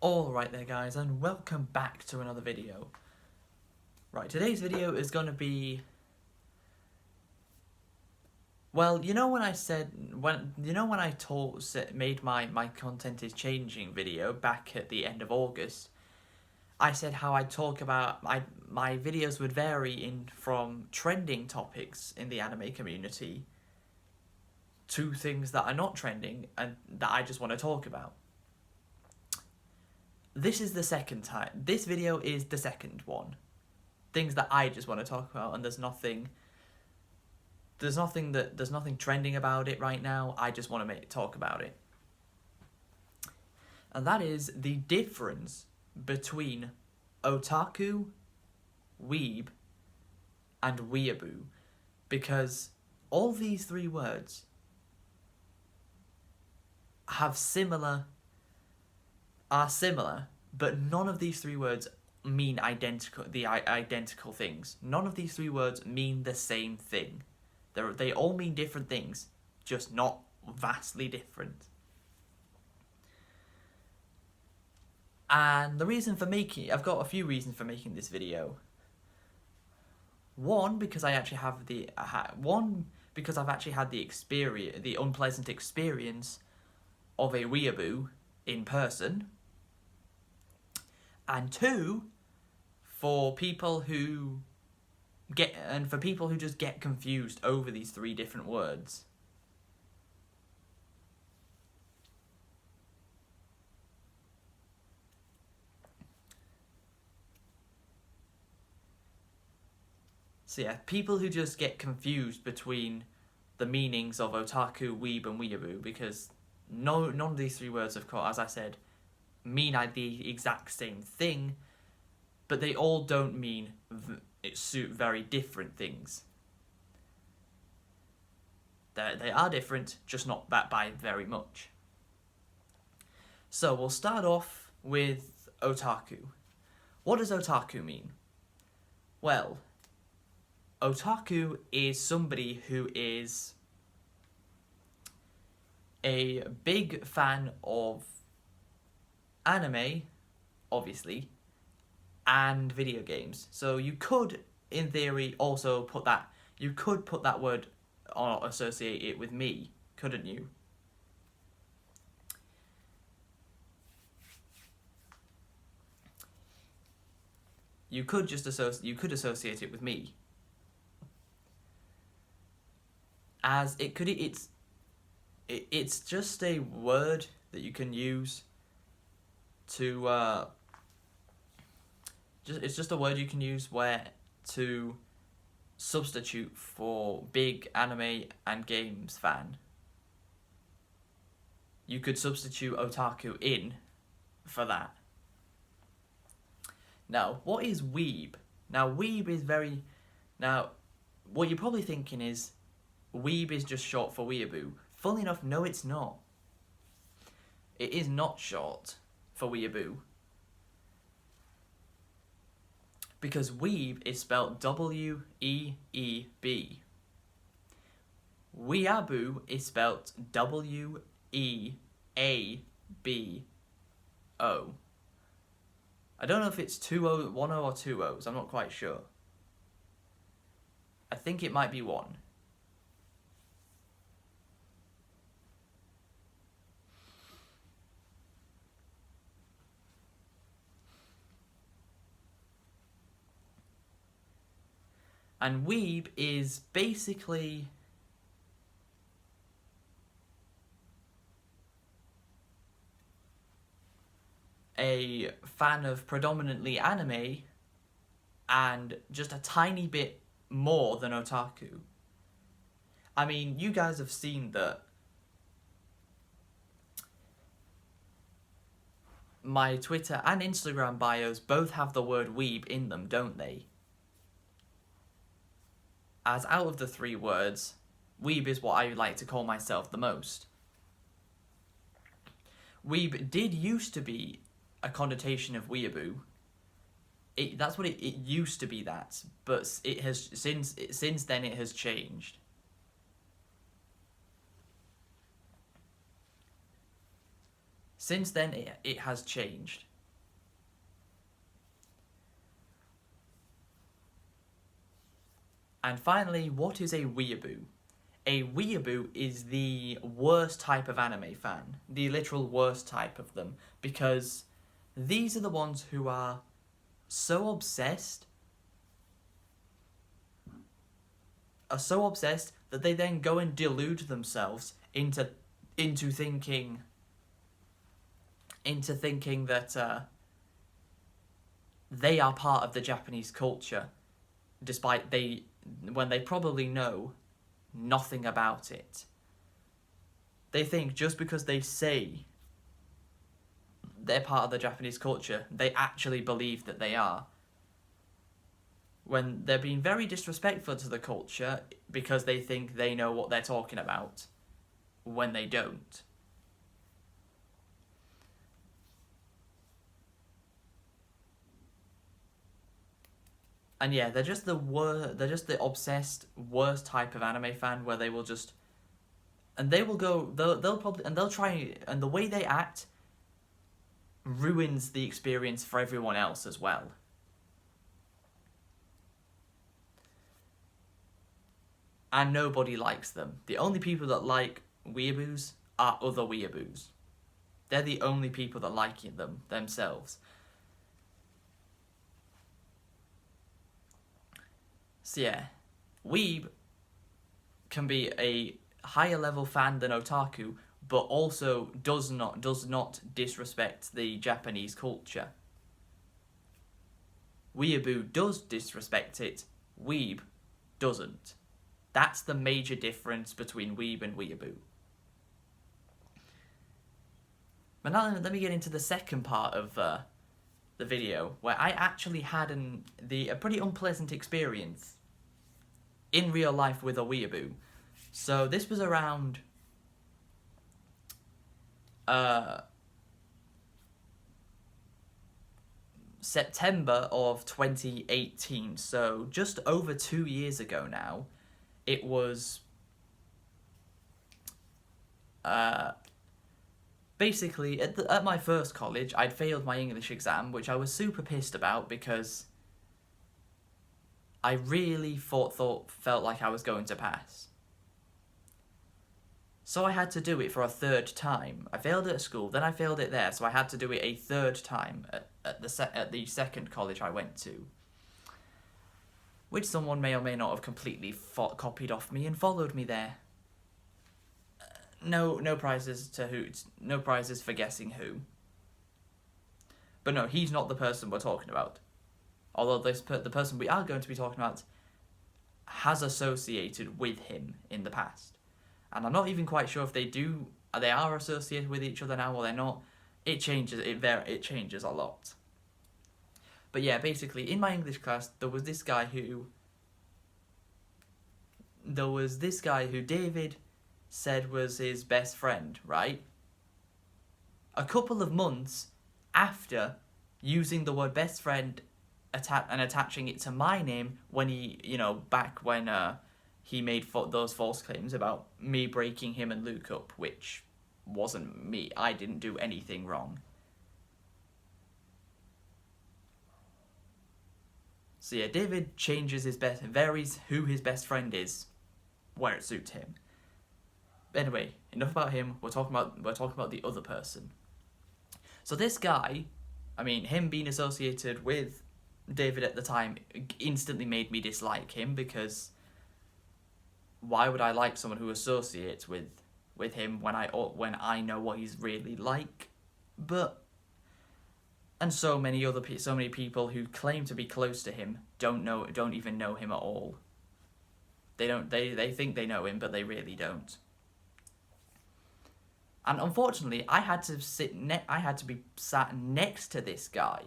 Alright there guys, and welcome back to another video. Right, today's video is going to be... Well, you know when I said... when I made my content is changing video back at the end of August, I said how I'd talk about... My videos would vary from trending topics in the anime community to things that are not trending and that I just want to talk about. This is the second time. This video is the second one. Things that I just want to talk about, and there's nothing trending about it right now. I just want to talk about it. And that is the difference between otaku, weeb, and weeaboo. Because all these three words are similar, but none of these three words mean identical things. None of these three words mean the same thing. They all mean different things, just not vastly different. And the reason for I've got a few reasons for making this video. One, because I've actually had the experience, the unpleasant experience of a weeaboo in person. And two, for people who just get confused over these three different words. So yeah, people who just get confused between the meanings of otaku, weeb, and weeaboo, because none of these three words, of course, as I said, mean the exact same thing, but they all don't mean very different things. They are different, just not by very much. So we'll start off with otaku. What does otaku mean? Well, otaku is somebody who is a big fan of anime, obviously, and video games. So you could, in theory, also put that word or associate it with me, couldn't you? You could associate it with me, as it's just a word that you can use to it's just a word you can use to substitute for big anime and games fan. You could substitute otaku in for that. Now, what is weeb? Now, weeb is what you're probably thinking is weeb is just short for weeaboo. Funnily enough, no, it's not. It is not short for weeaboo, because weeb is spelled W-E-E-B. Weeaboo is spelled W-E-A-B-O. I don't know if it's one O or two O's, I'm not quite sure. I think it might be one. And weeb is basically a fan of predominantly anime and just a tiny bit more than otaku. I mean, you guys have seen that my Twitter and Instagram bios both have the word weeb in them, don't they? As out of the three words, weeb is what I like to call myself the most. Weeb did used to be a connotation of weeaboo. That's what it used to be, but it has since then it has changed. Since then, it has changed. And finally, what is a weeaboo? A weeaboo is the worst type of anime fan, the literal worst type of them, because these are the ones who are so obsessed that they then go and delude themselves into thinking that they are part of the Japanese culture, despite when they probably know nothing about it. They think just because they say they're part of the Japanese culture, they actually believe that they are. When they're being very disrespectful to the culture because they think they know what they're talking about, when they don't. And yeah, they're just the obsessed worst type of anime fan where they will just, and they will go, they'll probably, and they'll try, and the way they act ruins the experience for everyone else as well. And nobody likes them. The only people that like weeaboos are other weeaboos. They're the only people that like them themselves. So yeah, Weeb can be a higher level fan than Otaku, but also does not disrespect the Japanese culture. Weeaboo does disrespect it, Weeb doesn't. That's the major difference between Weeb and Weeaboo. But now let me get into the second part of the video, where I actually had a pretty unpleasant experience in real life with a weeaboo. So this was around September of 2018, so just over 2 years ago now. It was basically at my first college. I'd failed my English exam, which I was super pissed about because I really felt like I was going to pass. So I had to do it for a third time. I failed it at school, then I failed it there, so I had to do it a third time at the second college I went to, which someone may or may not have completely copied off me and followed me there. No prizes to Hoots. No prizes for guessing who. But no, he's not the person we're talking about. Although the person we are going to be talking about has associated with him in the past. And I'm not even quite sure if they are associated with each other now or they're not. It changes. It changes a lot. But yeah, basically, in my English class, there was this guy who David said was his best friend, right? A couple of months after using the word best friend and attaching it to my name when back when he made those false claims about me breaking him and Luke up, which wasn't me. I didn't do anything wrong. So yeah, David varies who his best friend is, where it suits him. Anyway, enough about him. We're talking about the other person. So this guy, him being associated with David at the time instantly made me dislike him, because why would I like someone who associates with him when I know what he's really like? And so many people who claim to be close to him don't even know him at all. They think they know him, but they really don't. And unfortunately, I had to be sat next to this guy.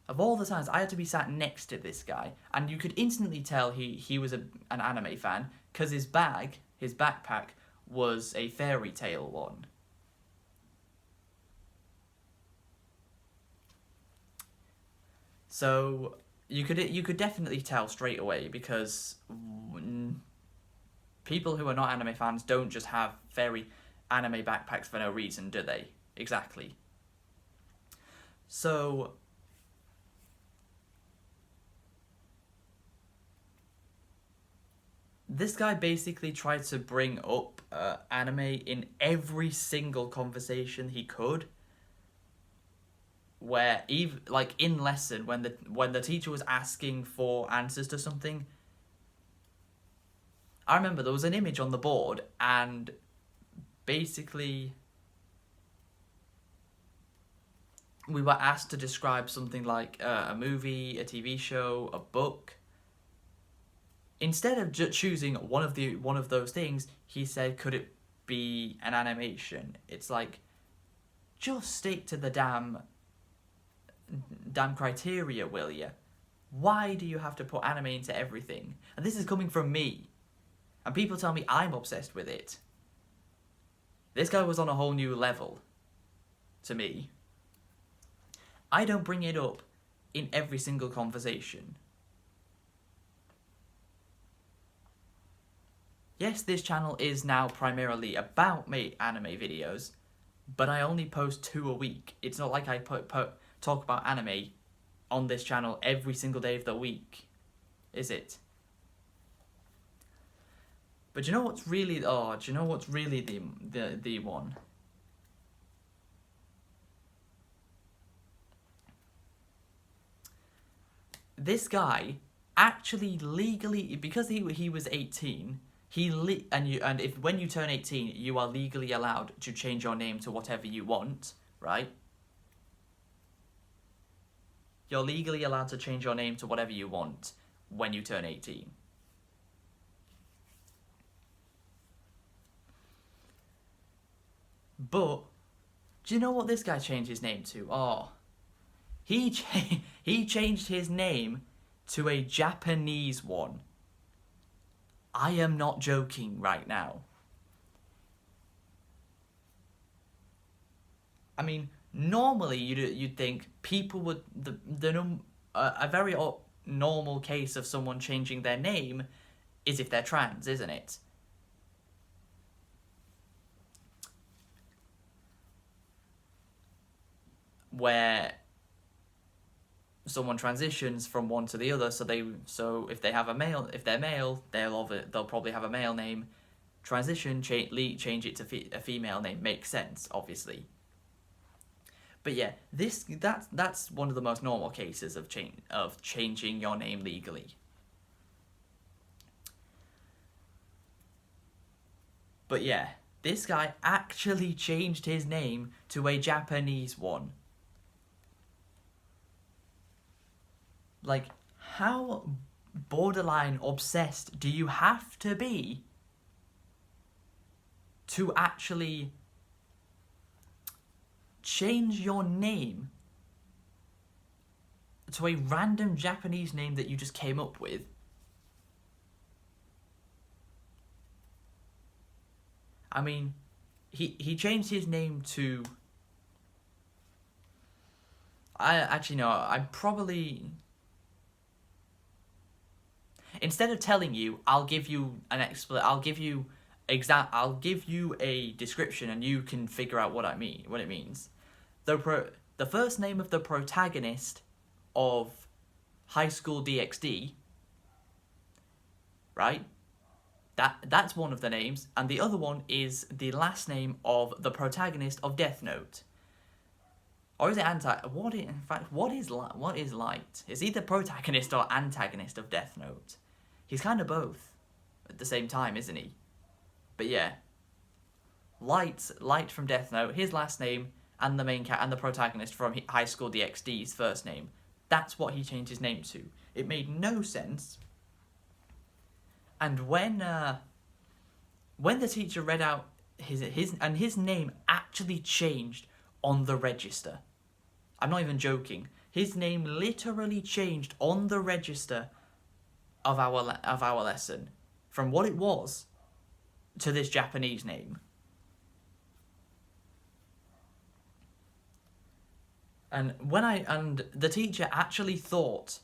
Of all the times, I had to be sat next to this guy, and you could instantly tell he was an anime fan, because his backpack was a fairy tale one. So you could definitely tell straight away, because people who are not anime fans don't just have fairy anime backpacks for no reason, do they? Exactly. So this guy basically tried to bring up anime in every single conversation he could. Where even like in lesson when the teacher was asking for answers to something, I remember there was an image on the board and basically we were asked to describe something like a movie, a TV show, a book. Instead of just choosing one of those things, he said, "Could it be an animation?" It's like, just stick to the damn criteria, will you? Why do you have to put anime into everything? And this is coming from me, and people tell me I'm obsessed with it. This guy was on a whole new level to me. I don't bring it up in every single conversation. Yes, this channel is now primarily about anime videos, but I only post 2 a week. It's not like I talk about anime on this channel every single day of the week, is it? But do you know what's really the one? This guy actually legally, because he was 18, when you turn 18, you are legally allowed to change your name to whatever you want, right? You're legally allowed to change your name to whatever you want when you turn 18. But do you know what this guy changed his name to? Oh, he changed his name to a Japanese one. I am not joking right now. I mean, normally you'd think people would a very normal case of someone changing their name is if they're trans, isn't it? Where someone transitions from one to the other, so if they're male, they'll probably have a male name. Transition, change it to a female name. Makes sense, obviously. But yeah, that's one of the most normal cases of changing your name legally. But yeah, this guy actually changed his name to a Japanese one. Like, how borderline obsessed do you have to be to actually change your name to a random Japanese name that you just came up with? I mean, he changed his name to... I'm probably... Instead of telling you, I'll give you I'll give you a description and you can figure out what it means. The first name of the protagonist of High School DxD, right? That's one of the names, and the other one is the last name of the protagonist of Death Note. Or is it what is Light? Is he the protagonist or antagonist of Death Note? He's kind of both at the same time, isn't he? But yeah, Light from Death Note, his last name, and the protagonist from High School DxD's first name. That's what he changed his name to. It made no sense. And when the teacher read out his name actually changed on the register. I'm not even joking. His name literally changed on the register of our lesson from what it was to this Japanese name. And the teacher actually thought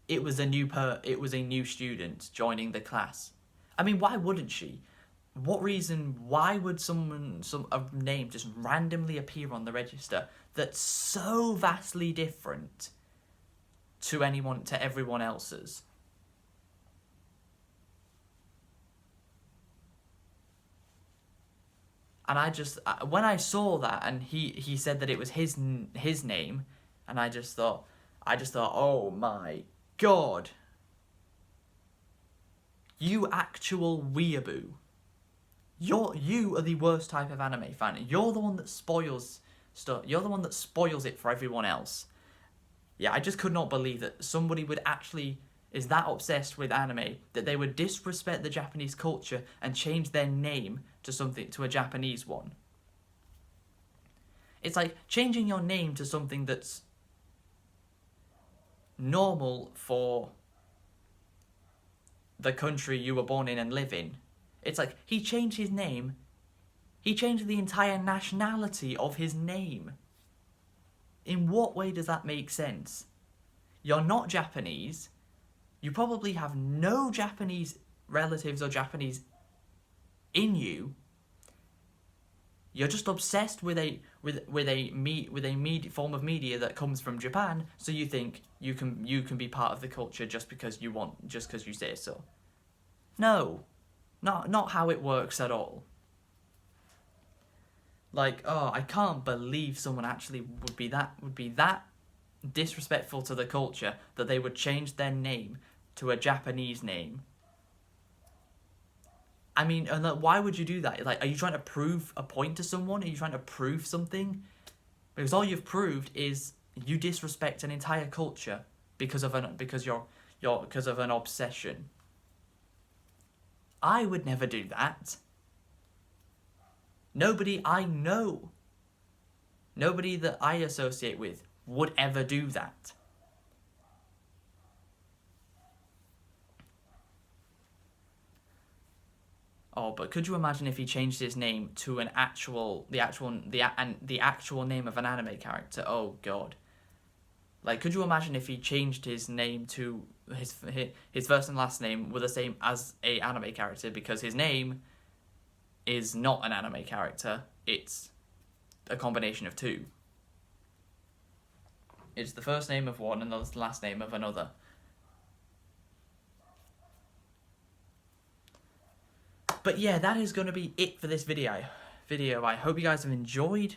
it was a new student joining the class. I mean, why wouldn't she? Why would a name just randomly appear on the register that's so vastly different to everyone else's? And I just, when I saw that, and he said that it was his name, and I just thought, oh my god, you actual weeaboo. You are the worst type of anime fan. You're the one that spoils stuff. You're the one that spoils it for everyone else. Yeah, I just could not believe that somebody would actually is that obsessed with anime that they would disrespect the Japanese culture and change their name to a Japanese one. It's like changing your name to something that's normal for the country you were born in and live in. It's like he changed his name. He changed the entire nationality of his name. In what way does that make sense? You're not Japanese. You probably have no Japanese relatives or Japanese in you. You're just obsessed with a form of media that comes from Japan, so you think you can be part of the culture just because you say so. No. Not how it works at all. Like, oh, I can't believe someone actually would be that disrespectful to the culture that they would change their name to a Japanese name. I mean, and like, why would you do that? Like, are you trying to prove a point to someone? Are you trying to prove something? Because all you've proved is you disrespect an entire culture because of an obsession. I would never do that. Nobody I know, nobody that I associate with would ever do that. Oh, but could you imagine if he changed his name to the actual name of an anime character? Oh god. Like, could you imagine if he changed his name to his first and last name were the same as a anime character, because his name is not an anime character, it's a combination of two. It's the first name of one and the last name of another. But yeah, that is going to be it for this video. I hope you guys have enjoyed.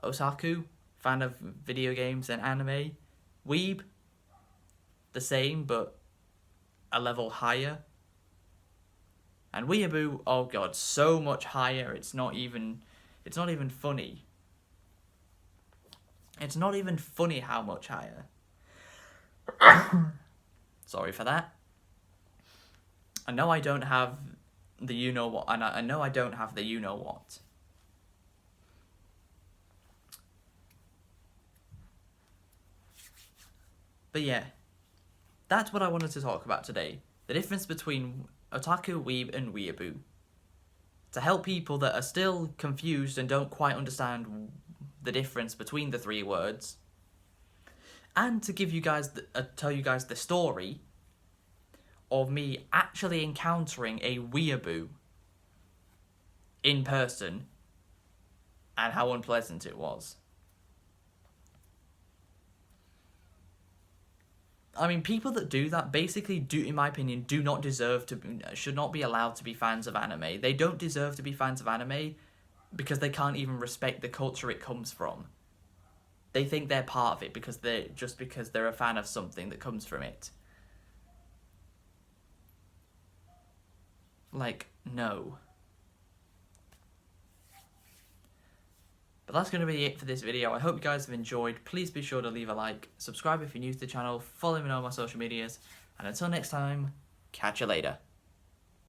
Otaku, fan of video games and anime. Weeb, the same, but a level higher. And Weeaboo, oh god, so much higher, it's not even funny. It's not even funny how much higher. Sorry for that. I know I don't have the you-know-what, and I know I don't have the you-know-what. But yeah, that's what I wanted to talk about today. The difference between Otaku, Weeb, and Weeaboo. To help people that are still confused and don't quite understand the difference between the three words. And to give you guys, tell you guys the story of me actually encountering a weeaboo in person and how unpleasant it was. I mean, people that do that basically do, in my opinion, should not be allowed to be fans of anime. They don't deserve to be fans of anime because they can't even respect the culture it comes from. They think they're part of it because they're a fan of something that comes from it. Like, no. But that's going to be it for this video. I hope you guys have enjoyed. Please be sure to leave a like, subscribe if you're new to the channel, follow me on all my social medias, and until next time, catch you later.